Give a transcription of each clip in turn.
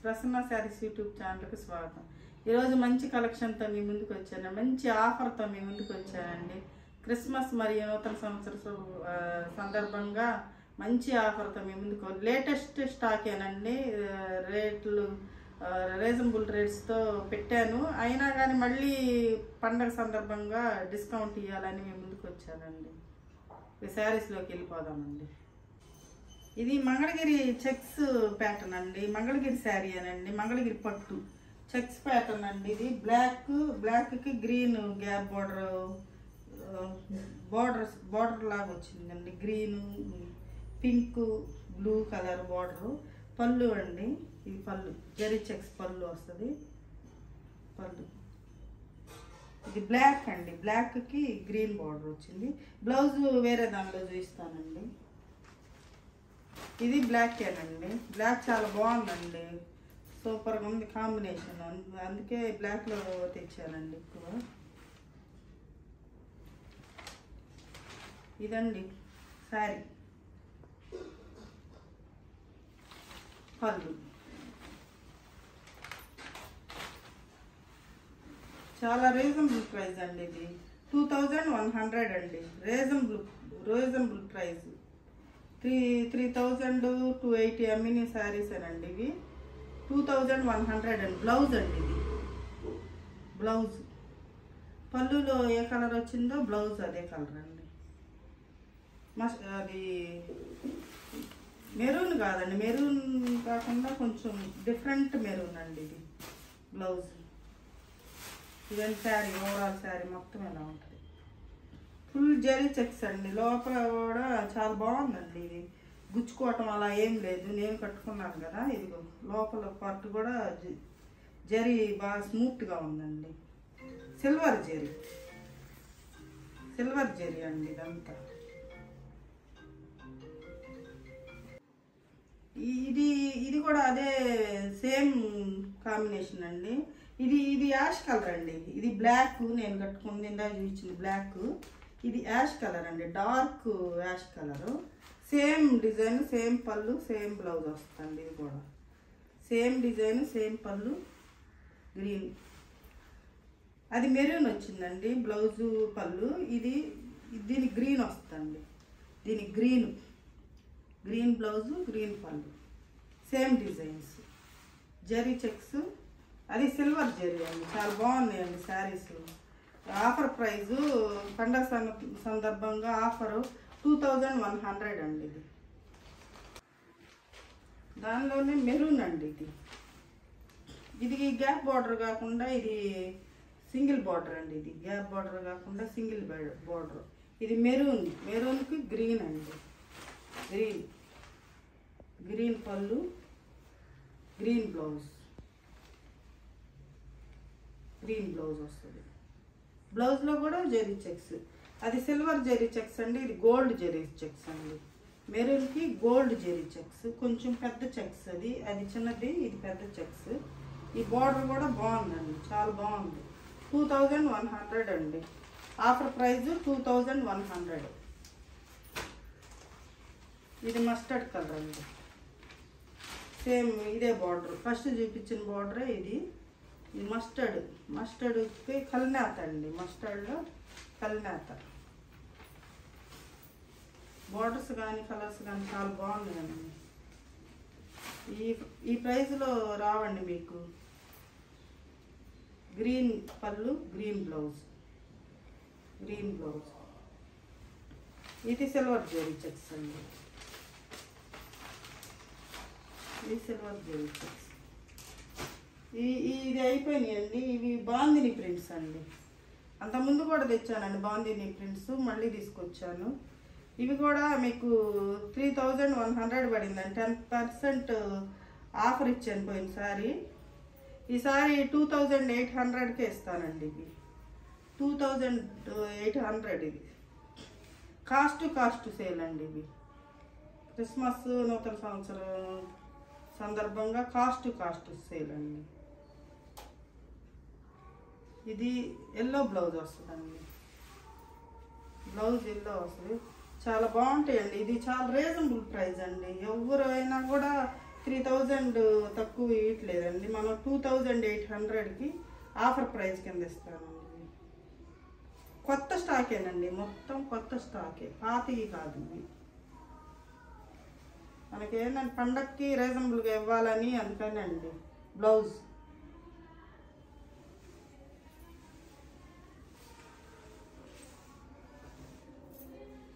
Prasanna saris YouTube ఛానల్కి స్వాగతం. ఈరోజు మంచి కలెక్షన్తో మీ ముందుకు వచ్చాను, మంచి ఆఫర్తో మీ ముందుకు వచ్చానండి. క్రిస్మస్ మరియు నూతన సంవత్సర సందర్భంగా మంచి ఆఫర్తో మీ ముందుకు, లేటెస్ట్ స్టాకేనండి. రేట్లు రీజనబుల్ రేట్స్తో పెట్టాను, అయినా కానీ మళ్ళీ పండగ సందర్భంగా డిస్కౌంట్ ఇవ్వాలని మీ ముందుకు వచ్చానండి. ఈ శారీస్లోకి వెళ్ళిపోదామండి. ఇది మంగళగిరి చెక్స్ ప్యాటర్న్ అండి, మంగళగిరి శారీ అనండి, మంగళగిరి పట్టు చెక్స్ ప్యాటర్న్ అండి. ఇది బ్లాక్కి గ్రీన్ గ్యాప్ బార్డర్ లాగా వచ్చిందండి. Green, pink, blue colour border. పళ్ళు అండి, ఇది పళ్ళు జరీ చెక్స్ పళ్ళు వస్తుంది. పళ్ళు ఇది బ్లాక్ అండి, బ్లాక్కి గ్రీన్ బార్డర్ వచ్చింది. బ్లౌజ్ వేరే దానిలో చూపిస్తానండి. ఇది బ్లాక్ ఏనండి, బ్లాక్ చాలా బాగుందండి, సూపర్గా ఉంది కాంబినేషన్, అందుకే బ్లాక్లో తెచ్చానండి ఎక్కువ. ఇదండి శారీ పళ్ళు, చాలా రీజనబుల్ ప్రైస్ అండి. ఇది 2100 అండి, రీజనబుల్ ప్రైస్. 3280 అమ్మిన శారీస్ అనండి ఇవి. 2100 అండి. బ్లౌజ్ అండి, ఇది బ్లౌజ్. పళ్ళులో ఏ కలర్ వచ్చిందో బ్లౌజ్ అదే కలర్ అండి. అది మెరూన్ కాదండి, మెరూన్ కాకుండా కొంచెం డిఫరెంట్ మెరూన్ అండి ఇది బ్లౌజ్. ఇదండి శారీ, ఓవరాల్ శారీ మొత్తం ఎలా ఉంటుంది. ఫుల్ జరీ చెక్స్ అండి, లోపల కూడా చాలా బాగుందండి. ఇది గుచ్చుకోవటం అలా ఏం లేదు, నేను కట్టుకున్నాను కదా. ఇది లోపల పార్ట్ కూడా జరీ బాగా స్మూత్గా ఉందండి. సిల్వర్ జరీ అండి ఇదంతా. ఇది కూడా అదే సేమ్ కాంబినేషన్ అండి. ఇది యాష్ కలర్ అండి, ఇది బ్లాక్. నేను కట్టుకుంది ఇందా చూపించింది బ్లాక్, ఇది యాష్ కలర్ అండి, dark ash colour. Same design, same పళ్ళు, సేమ్ బ్లౌజ్ వస్తుంది. ఇది కూడా సేమ్ డిజైన్, సేమ్ పళ్ళు, గ్రీన్. అది మెరూన్ వచ్చిందండి బ్లౌజు పళ్ళు. దీని గ్రీన్ వస్తుంది, దీని గ్రీన్ బ్లౌజు, గ్రీన్ పళ్ళు, సేమ్ డిజైన్స్, జరీ చెక్స్. అది సిల్వర్ జరీ అండి, చాలా బాగున్నాయండి శారీస్. ఆఫర్ ప్రైజు పండగ సందర్భంగా ఆఫరు 2100 అండి. ఇది దానిలోనే మెరూన్ అండి. ఇది గ్యాప్ బార్డర్ కాకుండా ఇది సింగిల్ బార్డర్ అండి. ఇది గ్యాప్ బార్డర్ కాకుండా సింగిల్ బార్డర్. ఇది మెరూన్కి గ్రీన్ అండి, గ్రీన్ పళ్ళు, గ్రీన్ బ్లౌజ్ వస్తుంది. బ్లౌజ్లో కూడా జరీ చెక్స్. అది సిల్వర్ జరీ చెక్స్ అండి, ఇది గోల్డ్ జరీ చెక్స్ అండి. మెరూన్కి గోల్డ్ జరీ చెక్స్, కొంచెం పెద్ద చెక్స్. అది చిన్నది, ఇది పెద్ద చెక్స్. ఈ బార్డర్ కూడా బాగుందండి, చాలా బాగుంది. 2100 అండి, ఆఫర్ ప్రైస్ 2100. ఇది మస్టర్డ్ కలర్ అండి, సేమ్ ఇదే బార్డర్, ఫస్ట్ చూపించిన బార్డరే ఇది. ఇది మస్టర్డ్కి కలినేత అండి, మస్టర్డ్లో కలినేత. బార్డర్స్ కానీ కలర్స్ కానీ చాలా బాగున్నాయండి. ఈ ప్రైస్లో రావండి మీకు. గ్రీన్ పళ్ళు, గ్రీన్ బ్లౌజ్. ఇది సిల్వర్ జరీ చెక్స్ అండి, ఇది సిల్వర్ జరీ చెక్స్. ఇది అయిపోయినాయండి. ఇవి బాందిని ప్రింట్స్ అండి, అంతకుముందు కూడా తెచ్చానండి బాందిని ప్రింట్స్, మళ్ళీ తీసుకొచ్చాను. ఇవి కూడా మీకు 3100 పడిందండి. 10% ఆఫర్ ఇచ్చాను పోయినసారి. ఈసారి 2800కే ఇస్తానండి. ఇవి 2800. ఇది కాస్ట్ సేల్ అండి. ఇవి క్రిస్మస్ నూతన సంవత్సరం సందర్భంగా కాస్ట్ సేల్ అండి. ఇది ఎల్లో బ్లౌజ్ వస్తుందండి, బ్లౌజ్ ఎల్లో వస్తుంది. చాలా బాగుంటాయండి. ఇది చాలా రీజనబుల్ ప్రైస్ అండి, ఎవరైనా కూడా 3000 తక్కువ ఇవ్వట్లేదండి, మనం 2800కి ఆఫర్ ప్రైస్ కింద ఇస్తామండి. కొత్త స్టాకేనండి, మొత్తం కొత్త స్టాకే, పాతవి కాదు ఇవి. మనకేంటంటే పండక్కి రీజనబుల్గా ఇవ్వాలని అందుకని అండి. బ్లౌజ్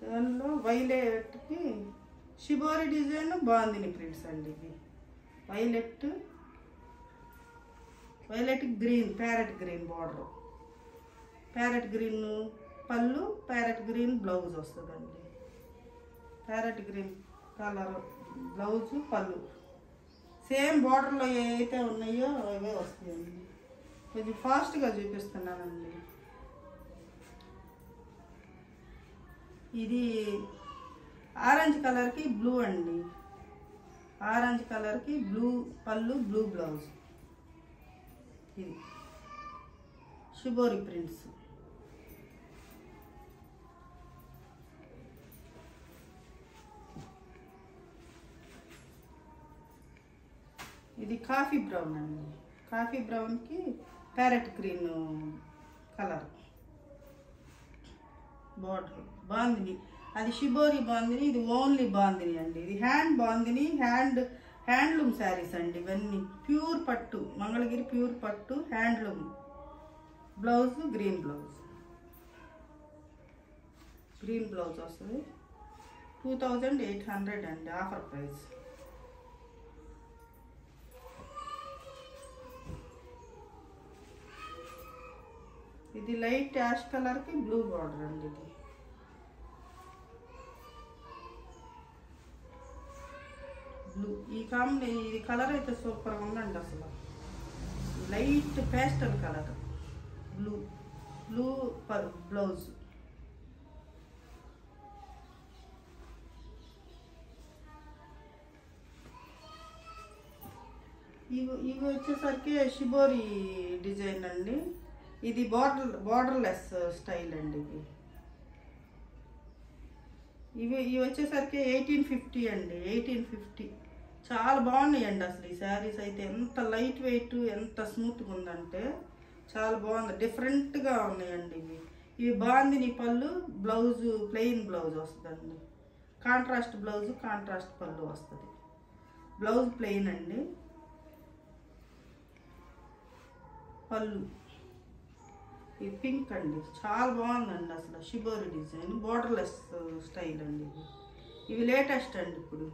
దానిలో వైలెట్కి షిబోరి డిజైన్ బాందిని ప్రింట్స్ అండి. ఇవి violet green, parrot green border, parrot green పళ్ళు, ప్యారెట్ గ్రీన్ బ్లౌజ్ వస్తుందండి. ప్యారెట్ గ్రీన్ కలర్ బ్లౌజు, పళ్ళు సేమ్ బార్డర్లో ఏవైతే ఉన్నాయో అవే వస్తాయండి. కొంచెం ఫాస్ట్గా చూపిస్తున్నానండి. ఇది ఆరెంజ్ కలర్కి బ్లూ అండి, ఆరెంజ్ కలర్కి బ్లూ పళ్ళు, బ్లూ బ్లౌజ్. ఇది షిబోరి ప్రింట్స్. ఇది కాఫీ బ్రౌన్ అండి, కాఫీ బ్రౌన్కి parrot green colour border. Bandhani అది షిబోరి బాందిని, ఇది ఓన్లీ బాందిని అండి. ఇది హ్యాండ్ బాందిని, హ్యాండ్లూమ్ శారీస్ అండి. ఇవన్నీ ప్యూర్ పట్టు, మంగళగిరి ప్యూర్ పట్టు హ్యాండ్లూమ్. బ్లౌజ్ గ్రీన్ బ్లౌజ్ వస్తుంది. 2800 అండి ఆఫర్ ప్రైస్. ఇది లైట్ యాష్ కలర్కి బ్లూ బార్డర్ అండి. ఇది బ్లూ, ఈ కలర్ అయితే సూపర్గా ఉందండి అసలు. Light pastel colour blue blouse. ఇవి వచ్చేసరికి షిబోరి డిజైన్ అండి. ఇది బార్డర్లెస్ స్టైల్ అండి. ఇవి వచ్చేసరికి 1850 అండి. 1850 చాలా బాగున్నాయండి అసలు. ఈ శారీస్ అయితే ఎంత లైట్ వెయిట్, ఎంత స్మూత్గా ఉందంటే చాలా బాగుంది, డిఫరెంట్గా ఉన్నాయండి. ఇవి బాందిని పళ్ళు, బ్లౌజ్ ప్లెయిన్ బ్లౌజ్ వస్తుందండి. కాంట్రాస్ట్ బ్లౌజ్, కాంట్రాస్ట్ పళ్ళు వస్తుంది. బ్లౌజ్ ప్లెయిన్ అండి. పళ్ళు ఇది పింక్ అండి, చాలా బాగుందండి అసలు. షిబోరి డిజైన్, బోర్డర్లెస్ స్టైల్ అండి. ఇవి లేటెస్ట్ అండి ఇప్పుడు.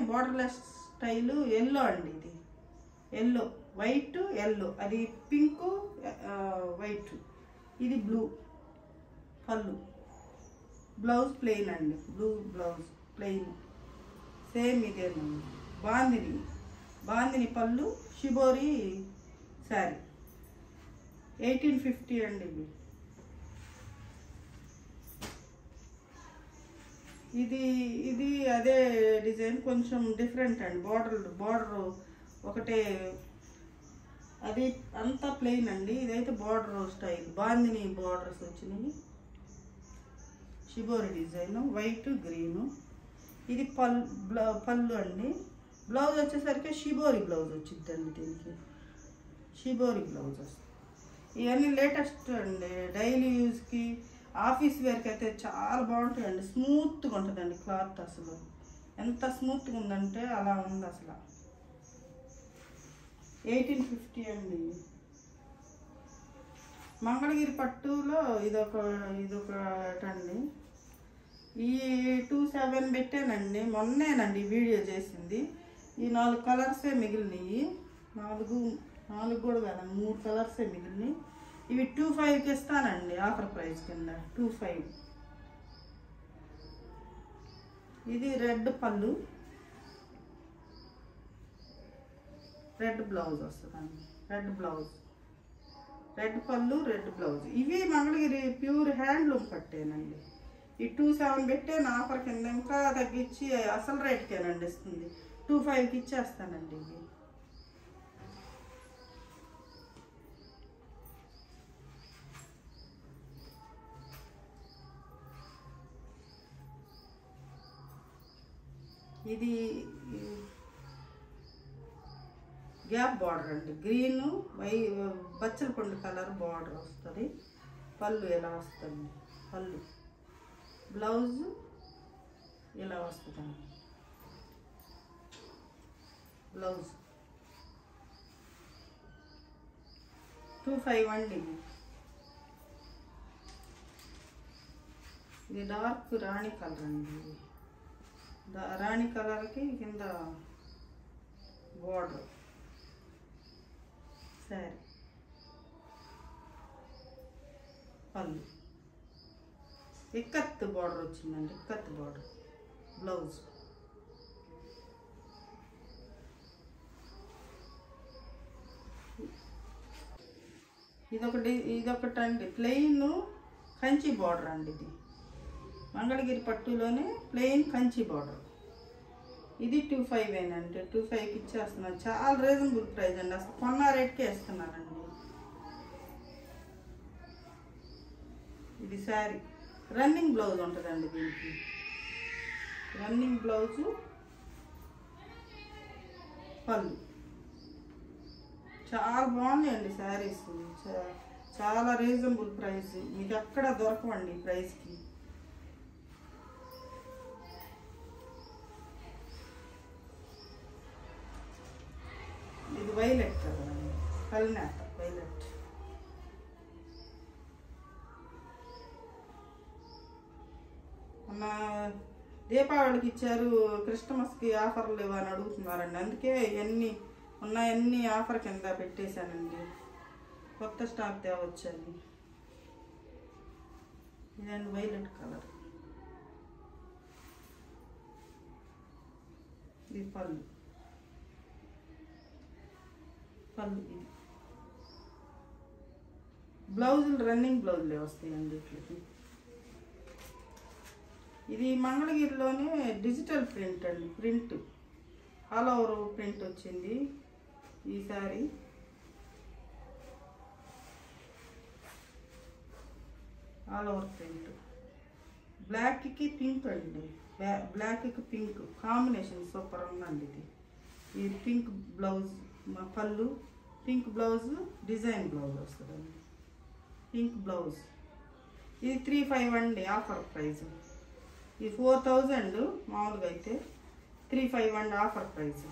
బోర్డర్లెస్ స్టైల్ ఎల్లో అండి. ఇది ఎల్లో, వైట్ ఎల్లో, అది పింక్ వైట్. ఇది బ్లూ పళ్ళు, బ్లౌజ్ ప్లెయిన్ అండి. బ్లూ బ్లౌజ్ ప్లెయిన్ సేమ్ ఇదేనండి. బాందిని పళ్ళు, షిబోరి శారీ 1850 అండి. ఇది అదే డిజైన్, కొంచెం డిఫరెంట్ అండి. బార్డర్ ఒకటే, అది అంతా ప్లెయిన్ అండి. ఇదైతే బార్డర్ స్టైల్, బాందిని బార్డర్స్ వచ్చినాయి. Shibori design, white green. ఇది పళ్ళు అండి. బ్లౌజ్ వచ్చేసరికి షిబోరి బ్లౌజ్ వచ్చిందండి. దీనికి షిబోరి బ్లౌజ్ వస్తుంది. ఇవన్నీ లేటెస్ట్ అండి. డైలీ యూజ్కి, ఆఫీస్ వేర్కి అయితే చాలా బాగుంటాయండి. స్మూత్గా ఉంటుందండి క్లాత్. అసలు ఎంత స్మూత్గా ఉందంటే అలా ఉంది అసలు. 1850 అండి. మంగళగిరి పట్టులో ఇదొకటండి. ఈ 27 పెట్టానండి, మొన్నేనండి వీడియో చేసింది. ఈ 4 కలర్సే మిగిలినాయి. 4 కూడా కాదండి, 3 కలర్సే మిగిలినాయి. ఇవి 25కి ఇస్తానండి ఆఫర్ ప్రైస్ కింద. 25. ఇది రెడ్ పళ్ళు, రెడ్ బ్లౌజ్ వస్తుందండి. రెడ్ పళ్ళు, రెడ్ బ్లౌజ్. ఇవి మంగళగిరి ప్యూర్ హ్యాండ్లూమ్ పట్టేనండి. ఈ 27 పెట్టాను ఆఫర్ కింద. ఇంకా తగ్గించి అసలు రేట్కేనండి ఇస్తుంది. 25కి ఇచ్చేస్తానండి. ఇవి ఇది గ్యాప్ బార్డర్ అండి, గ్రీన్ బచ్చల పండు కలర్ బార్డర్ వస్తుంది. పళ్ళు ఇలా వస్తుంది, పళ్ళు బ్లౌజ్ ఇలా వస్తుందండి. బ్లౌజ్ 25 అండి. ఇది డార్క్ రాణి కలర్ అండి. రాణి కలర్కి కింద బార్డర్ సరే, పళ్ళు ఇక్కత్ బార్డర్ వచ్చిందండి, ఇక్కత్ బార్డర్. బ్లౌజ్ ఇదొకటి అండి, ప్లెయిన్ కంచి బార్డర్ అండి. ఇది మంగళగిరి పట్టులోనే ప్లెయిన్ కంచి బార్డర్. ఇది 25 అండి. 25కి ఇచ్చేస్తున్నాను. చాలా రీజనబుల్ ప్రైస్ అండి, అసలు కొన్న రేట్కే ఇస్తున్నానండి. ఇది శారీ రన్నింగ్ బ్లౌజ్ ఉంటుందండి. దీనికి రన్నింగ్ బ్లౌజు, పళ్ళు. చాలా బాగున్నాయండి శారీస్, చాలా రీజనబుల్ ప్రైస్. మీకు ఎక్కడ దొరకవండి ఈ ప్రైస్కి. ఇది వైలెట్ కలర్ అండి, కల్నేత వైలెట్. మన దీపావళికి ఇచ్చారు, క్రిస్టమస్కి ఆఫర్లు ఇవ్వని అడుగుతున్నారండి. అందుకే ఇవన్నీ ఉన్నాయన్నీ ఆఫర్ కింద పెట్టేశానండి. కొత్త స్టాక్ తేవచ్చండి. ఇదండి వైలెట్ కలర్. ఇది పళ్ళు, పళ్ళు. ఇది బ్లౌజులు రన్నింగ్ బ్లౌజులే వస్తాయండి ఇట్లకి. ఇది మంగళగిరిలోనే డిజిటల్ ప్రింట్ అండి, ప్రింట్ ఆల్ ఓవర్ ప్రింట్ వచ్చింది ఈ సారీ. ఆల్ ఓవర్ ప్రింట్, బ్లాక్కి పింక్ అండి, బ్లాక్కి పింక్ కాంబినేషన్ సూపర్ ఉందండి. ఇది పింక్ బ్లౌజ్, పళ్ళు పింక్ బ్లౌజ్, డిజైన్ బ్లౌజ్ వస్తుందండి. Pink blouse. ఇది 35 అండి, ఆఫర్ ప్రైస్. ఇది 4000 మామూలుగా అయితే, 35 అండి ఆఫర్ ప్రైస్.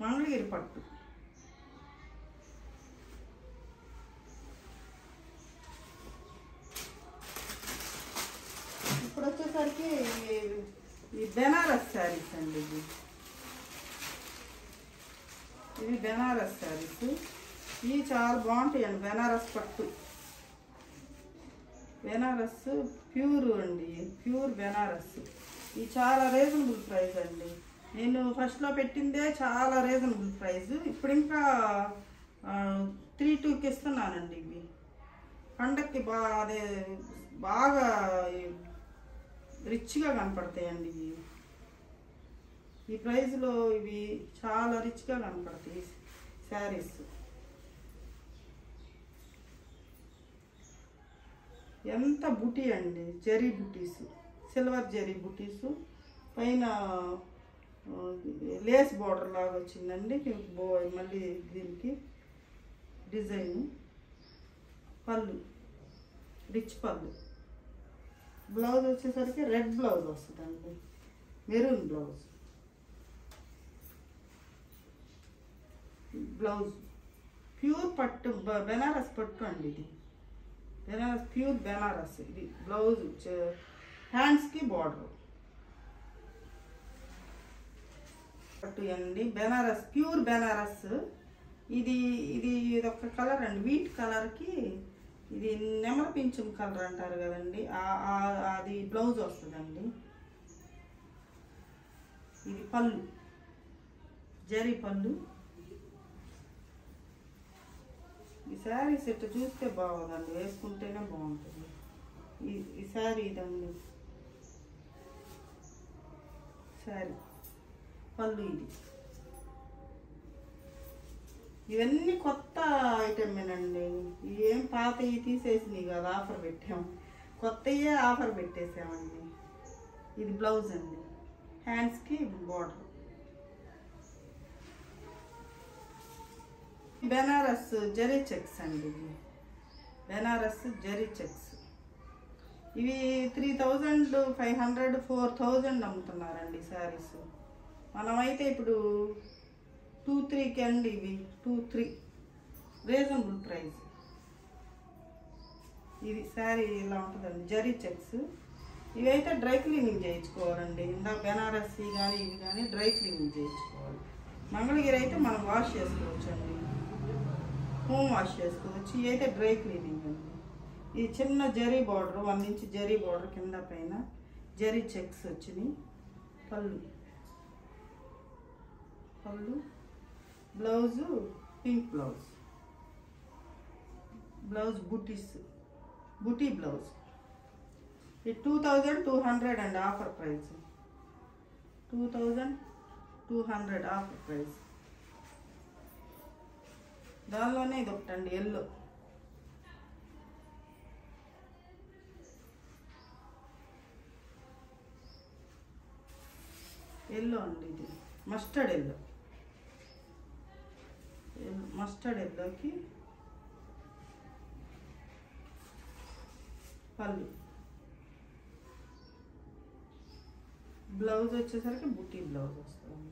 మంగళగిరి పట్టు. ఇప్పుడు వచ్చేసరికి ఈ బెనారస్ శారీస్ అండి. ఇవి బెనారస్ శారీస్. ఇవి చాలా బాగుంటాయండి, బెనారస్ పట్టు. బెనారస్ ప్యూర్ అండి, ప్యూర్ బెనారస్. ఇది చాలా రీజనబుల్ ప్రైస్ అండి. నేను ఫస్ట్లో పెట్టిందే చాలా రీజనబుల్ ప్రైస్. ఇప్పుడు ఇంకా 32కి ఇస్తున్నానండి. ఇవి పండక్కి బాగా రిచ్గా కనపడతాయండి. ఈ ప్రైస్లో ఇవి చాలా రిచ్గా కనపడతాయి శారీస్. ఎంత బుటీ అండి, జరీ బుటీస్, సిల్వర్ జరీ బుటీస్, పైన లేస్ బార్డర్ లాగా వచ్చిందండి. మళ్ళీ దీనికి డిజైన్. పళ్ళు రిచ్ పళ్ళు. బ్లౌజ్ వచ్చేసరికి రెడ్ బ్లౌజ్ వస్తుందండి, మెరూన్ బ్లౌజ్. బ్లౌజ్ ప్యూర్ పట్టు, బెనారస్ పట్టు అండి. ఇది బెనారస్, ప్యూర్ బెనారస్. ఇది బ్లౌజ్, హ్యాండ్స్కి బార్డర్ పట్టు అండి. బెనారస్, ప్యూర్ బెనారస్. ఇది ఒక కలర్ అండి, వీట్ కలర్కి ఇది నెమల పింఛం కలర్ అంటారు కదండి, అది బ్లౌజ్ వస్తుందండి. ఇది పళ్ళు, జరీ పళ్ళు. ఈ శారీ సెట్ చూస్తే బాగుందండి, వేసుకుంటేనే బాగుంటుంది. ఈ శారీ ఇదండి శారీ, పళ్ళు. ఇది ఇవన్నీ కొత్త ఐటమేనండి, ఏం పాతవి తీసేసినాయి కదా, ఆఫర్ పెట్టాము. కొత్తయే ఆఫర్ పెట్టేసామండి. ఇది బ్లౌజ్ అండి, హ్యాండ్స్కి బోర్డర్. బెనారస్ జరీ చెక్స్ అండి, ఇవి బెనారస్ జరీ చెక్స్. ఇవి 3500 4000 అమ్ముతున్నారండి శారీస్. మనమైతే ఇప్పుడు 2-3కి అండి, ఇవి 2-3 రీజనబుల్ ప్రైస్. ఇది శారీ ఇలా ఉంటుందండి, జరీ చెక్స్. ఇవైతే డ్రై క్లీనింగ్ చేయించుకోవాలండి. ఇందాక బెనారస్ కానీ ఇవి కానీ డ్రై క్లీనింగ్ చేయించుకోవాలి. మంగళగిరి అయితే మనం వాష్ చేసుకోవచ్చు అండి, హోమ్ వాష్ చేసుకోవచ్చు. ఇవి అయితే డ్రై క్లీనింగ్ అండి. ఇది చిన్న zari border, 1 inch zari border, కింద పైన జరీ చెక్స్ వచ్చినాయి. పళ్ళు బ్లౌజు పింక్ బ్లౌజ్ బుటీ బ్లౌజ్. ఇది 2200 అండి, ఆఫర్ ప్రైస్ 2200 ఆఫర్ ప్రైస్. దానిలోనే ఇది ఒకటండి ఎల్లో. అండి, ఇది మస్టర్డ్ ఎల్లోకి పళ్ళు. బ్లౌజ్ వచ్చేసరికి బుటీ బ్లౌజ్ వస్తుంది.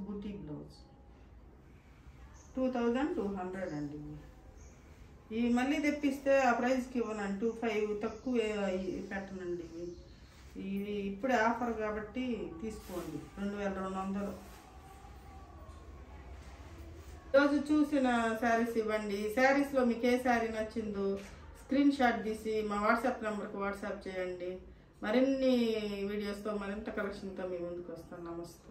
బుటీ బ్లౌజ్ 2200 అండి. ఇవి మళ్ళీ తెప్పిస్తే ఆ ప్రైస్కి ఇవ్వనండి, 25 తక్కువ పెట్టనండి. ఇవి ఇప్పుడే ఆఫర్ కాబట్టి తీసుకోండి, 2200. ఈరోజు చూసిన శారీస్ ఇవ్వండి. శారీస్లో మీకు ఏ శారీ నచ్చిందో స్క్రీన్ షాట్ తీసి మా వాట్సాప్ నెంబర్కి వాట్సాప్ చేయండి. మరిన్ని వీడియోస్తో మరింత కలెక్షన్తో మీ ముందుకు వస్తాను. నమస్తే.